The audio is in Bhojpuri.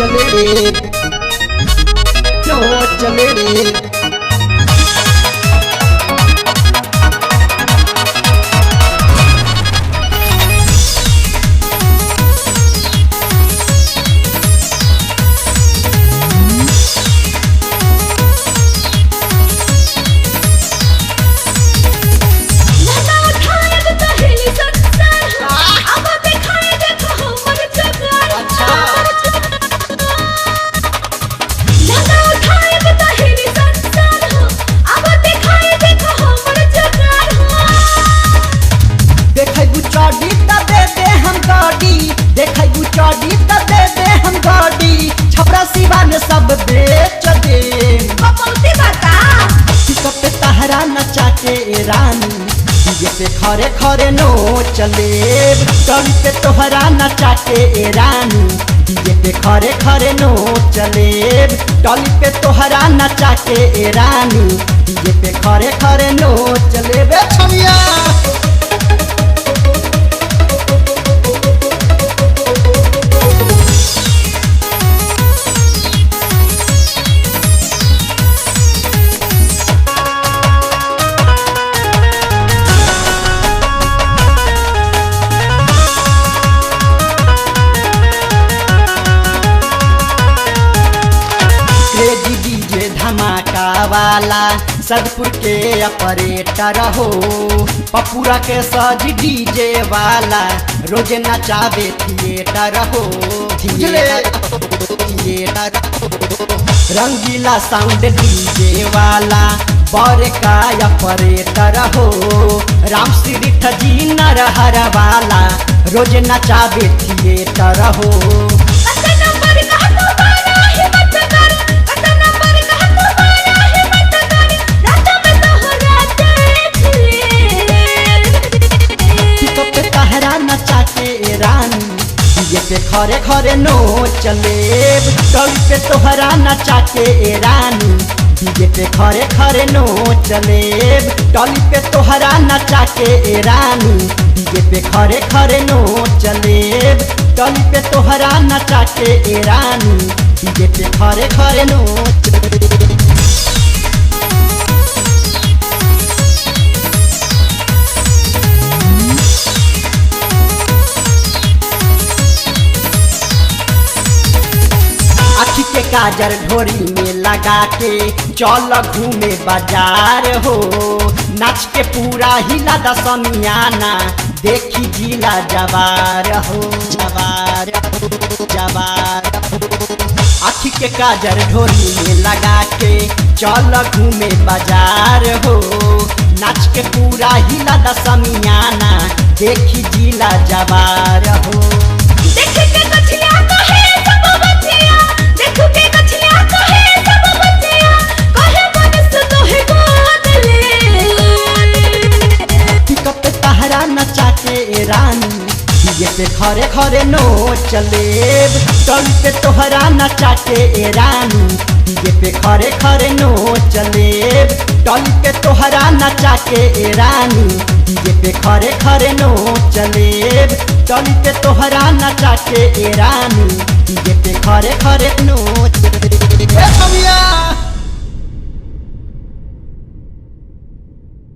चले रे नो चले रे। सब बेच दे पे तहरा नचा के रानी डीजे पे खरे खरे नो चले टॉली पे तोहरा नचा के रानी डीजे पे खरे खरे नो चले टॉली पे तोहरा नचा के रानी डीजे पे खरे खरे नो चले बे छमिया। धमाका वाला सदपुर के ऑपरेटर हो पपुरा के सज डीजे वाला रोज नचावे थिएटर हो थिएटर रंगीला साउंड डीजे वाला बर का ऑपरेटर हो राम श्री ठजी नरहर वाला रोज नचावे थिएटर हो। डीजे पे खरे खरे नो चले टॉली पे तोहरा नचा के रानी डीजे पे खरे खरे नो चले टॉली पे तोहरा नचा के रानी डीजे पे खरे खरे नो चले टॉली पे तोहरा नचा के रानी डीजे पे खरे खरे नो चले। के काजर ढोरी में लगा के चल घूमे बाजार हो नाच के पूरा हिला दसमियाना देखी जिला जवार हो जवार हो जवार हो। आखी के काजर ढोरी में लगा के चल घूमे बाजार हो नाच के पूरा हिला दसमियाना देखी जिला जवार हो। रानी डीजे पे खरे खरे नो चले टॉली पे तोहरा नचा के रानी डीजे पे खरे खरे नो चले टॉली पे तोहरा नचा के रानी डीजे पे खरे खरे नो चले टॉली पे तोहरा नचा के रानी डीजे पे खरे खरे नो चले।